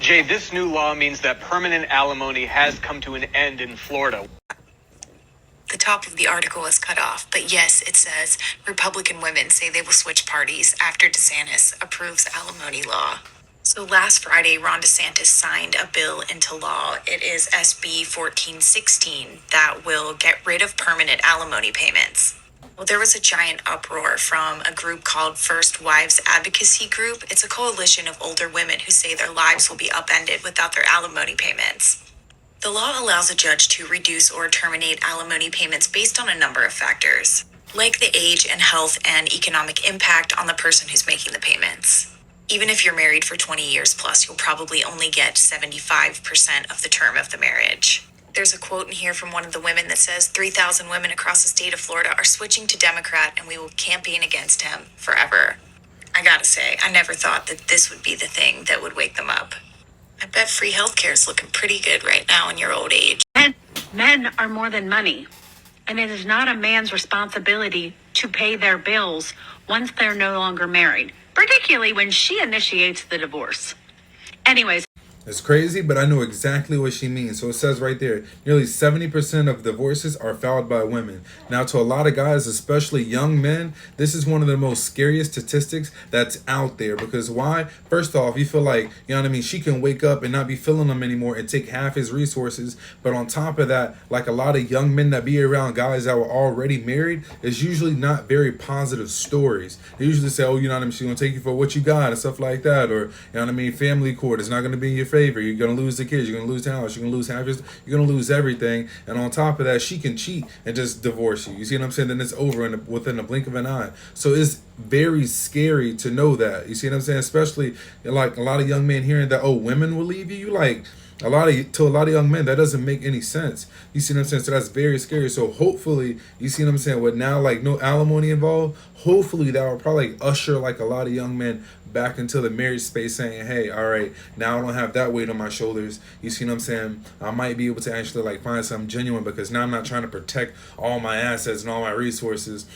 Jay, this new law means that permanent alimony has come to an end in Florida. The top of the article is cut off, but yes, it says Republican women say they will switch parties after DeSantis approves alimony law. So last Friday, Ron DeSantis signed a bill into law. It is SB 1416 that will get rid of permanent alimony payments. Well, there was a giant uproar from a group called First Wives Advocacy Group. It's a coalition of older women who say their lives will be upended without their alimony payments. The law allows a judge to reduce or terminate alimony payments based on a number of factors, like the age and health and economic impact on the person who's making the payments. Even if you're married for 20 years plus, you'll probably only get 75% of the term of the marriage. There's a quote in here from one of the women that says 3,000 women across the state of Florida are switching to Democrat and we will campaign against him forever. I gotta say, I never thought that this would be the thing that would wake them up. I bet free healthcare is looking pretty good right now in your old age. Men are more than money, and it is not a man's responsibility to pay their bills once they're no longer married, particularly when she initiates the divorce. Anyways. It's crazy, but I know exactly what she means. So it says right there, nearly 70% of divorces are filed by women. Now, to a lot of guys, especially young men, this is one of the most scariest statistics that's out there. Because why? First off, you feel like, you know what I mean, she can wake up and not be feeling them anymore and take half his resources. But on top of that, like a lot of young men that be around guys that were already married, is usually not very positive stories. They usually say, oh, you know what I mean, she's going to take you for what you got and stuff like that. Or, you know what I mean, family court is not going to be in your favor. You're going to lose the kids. You're going to lose the house. You're going to lose half your, you're going to lose everything. And on top of that, she can cheat and just divorce you. You see what I'm saying? Then it's over within a blink of an eye. So it's very scary to know that. You see what I'm saying? Especially like a lot of young men hearing that, oh, women will leave you. You like... to a lot of young men, that doesn't make any sense. You see what I'm saying? So that's very scary. So hopefully, you see what I'm saying, with now like no alimony involved, hopefully that will probably usher like a lot of young men back into the marriage space, saying, hey, all right, now I don't have that weight on my shoulders. You see what I'm saying? I might be able to actually like find something genuine, because now I'm not trying to protect all my assets and all my resources.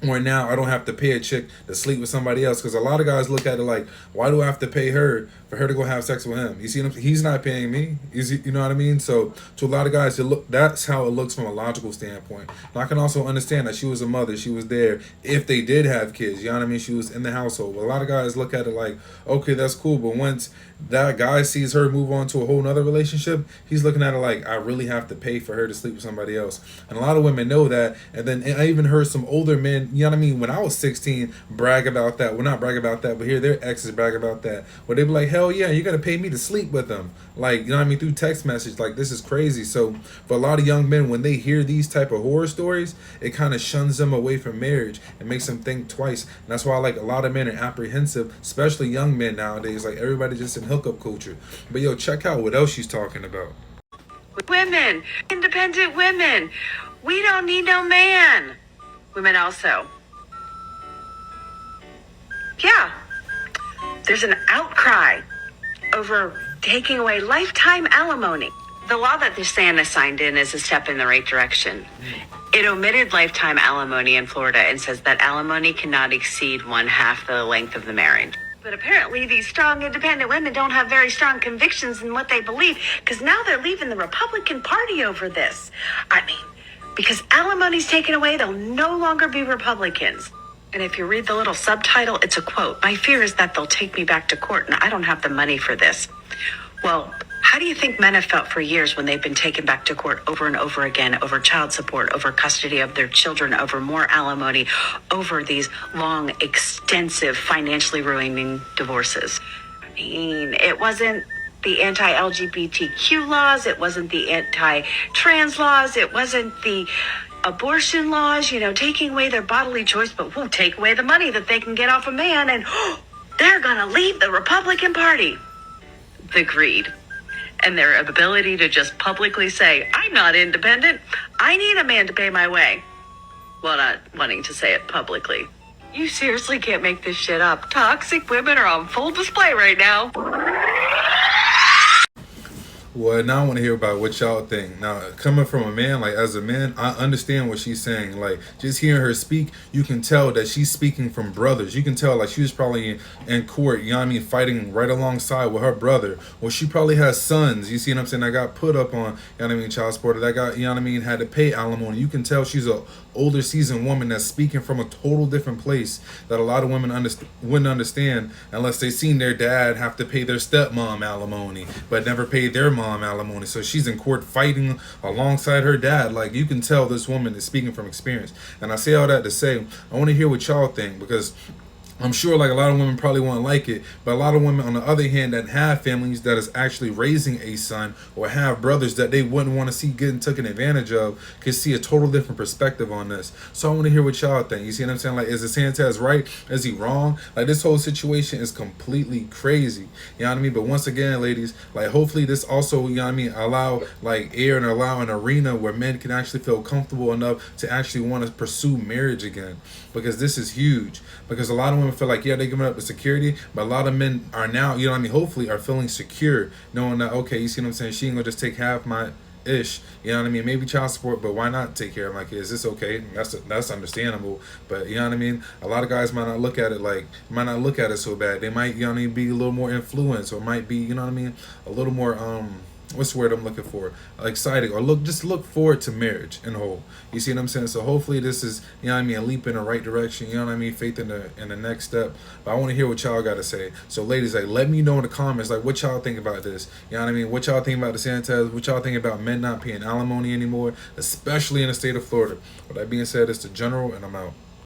Or now I don't have to pay a chick to sleep with somebody else, because a lot of guys look at it like, why do I have to pay her for her to go have sex with him? You see, he's not paying me. You know what I mean? So to a lot of guys, that's how it looks from a logical standpoint. And I can also understand that she was a mother. She was there if they did have kids. You know what I mean? She was in the household. But a lot of guys look at it like, okay, that's cool. But once that guy sees her move on to a whole nother relationship, he's looking at it like, I really have to pay for her to sleep with somebody else. And a lot of women know that. And then I even heard some older men, you know what I mean, when I was 16, brag about that. Well, not brag about that, but hear their exes brag about that. Where they be like, hell yeah, you got to pay me to sleep with them. Like, you know what I mean, through text message. Like, this is crazy. So for a lot of young men, when they hear these type of horror stories, it kind of shuns them away from marriage and makes them think twice. And that's why like a lot of men are apprehensive, especially young men nowadays. Like, everybody just in hookup culture. But yo, check out what else she's talking about. Women, independent women, we don't need no man. Women also. Yeah, there's an outcry over taking away lifetime alimony. The law that DeSantis signed in is a step in the right direction. It omitted lifetime alimony in Florida and says that alimony cannot exceed 1/2 the length of the marriage. But apparently these strong, independent women don't have very strong convictions in what they believe, because now they're leaving the Republican Party over this. I mean, because alimony's taken away, they'll no longer be Republicans. And if you read the little subtitle, it's a quote. My fear is that they'll take me back to court, and I don't have the money for this. Well, how do you think men have felt for years when they've been taken back to court over and over again, over child support, over custody of their children, over more alimony, over these long, extensive, financially ruining divorces? I mean, it wasn't the anti-LGBTQ laws, it wasn't the anti-trans laws, it wasn't the abortion laws, you know, taking away their bodily choice, but we'll take away the money that they can get off a man, and they're gonna leave the Republican Party. The greed and their ability to just publicly say, I'm not independent, I need a man to pay my way, while not wanting to say it publicly. You seriously can't make this shit up. Toxic women are on full display right now. Well, now I want to hear about what y'all think. Now, coming from a man, like as a man, I understand what she's saying. Like just hearing her speak, you can tell that she's speaking from brothers. You can tell like she was probably in court, you know what I mean, fighting right alongside with her brother. Or she probably has sons, you see what I'm saying, that got put up on, you know what I mean, child support, or that got, you know what I mean, had to pay alimony. You can tell she's a older seasoned woman that's speaking from a total different place that a lot of women wouldn't understand unless they seen their dad have to pay their stepmom alimony but never paid their mom alimony. So she's in court fighting alongside her dad. Like you can tell this woman is speaking from experience. And I say all that to say I want to hear what y'all think, because I'm sure like a lot of women probably won't like it, but a lot of women on the other hand that have families that is actually raising a son or have brothers that they wouldn't want to see getting taken advantage of can see a total different perspective on this. So I want to hear what y'all think. You see what I'm saying? Like, is DeSantis right? Is he wrong? Like this whole situation is completely crazy. You know what I mean? But once again, ladies, like hopefully this also, you know what I mean, allow like air and allow an arena where men can actually feel comfortable enough to actually want to pursue marriage again, because this is huge. Because a lot of women feel like, yeah, they're giving up the security, but a lot of men are now, you know what I mean, hopefully are feeling secure, knowing that, okay, you see what I'm saying, she ain't gonna just take half my ish, you know what I mean, maybe child support, but why not take care of my kids? It's okay, that's understandable, but you know what I mean, a lot of guys might not look at it so bad. They might, you know what I mean, be a little more influenced, or might be, you know what I mean, a little more what's the word I'm looking for? Exciting, or look forward to marriage in whole. You see what I'm saying? So hopefully this is, you know what I mean, a leap in the right direction. You know what I mean? Faith in the next step. But I want to hear what y'all got to say. So ladies, like let me know in the comments like what y'all think about this. You know what I mean? What y'all think about DeSantis? What y'all think about men not paying alimony anymore, especially in the state of Florida? With that being said, it's the General, and I'm out.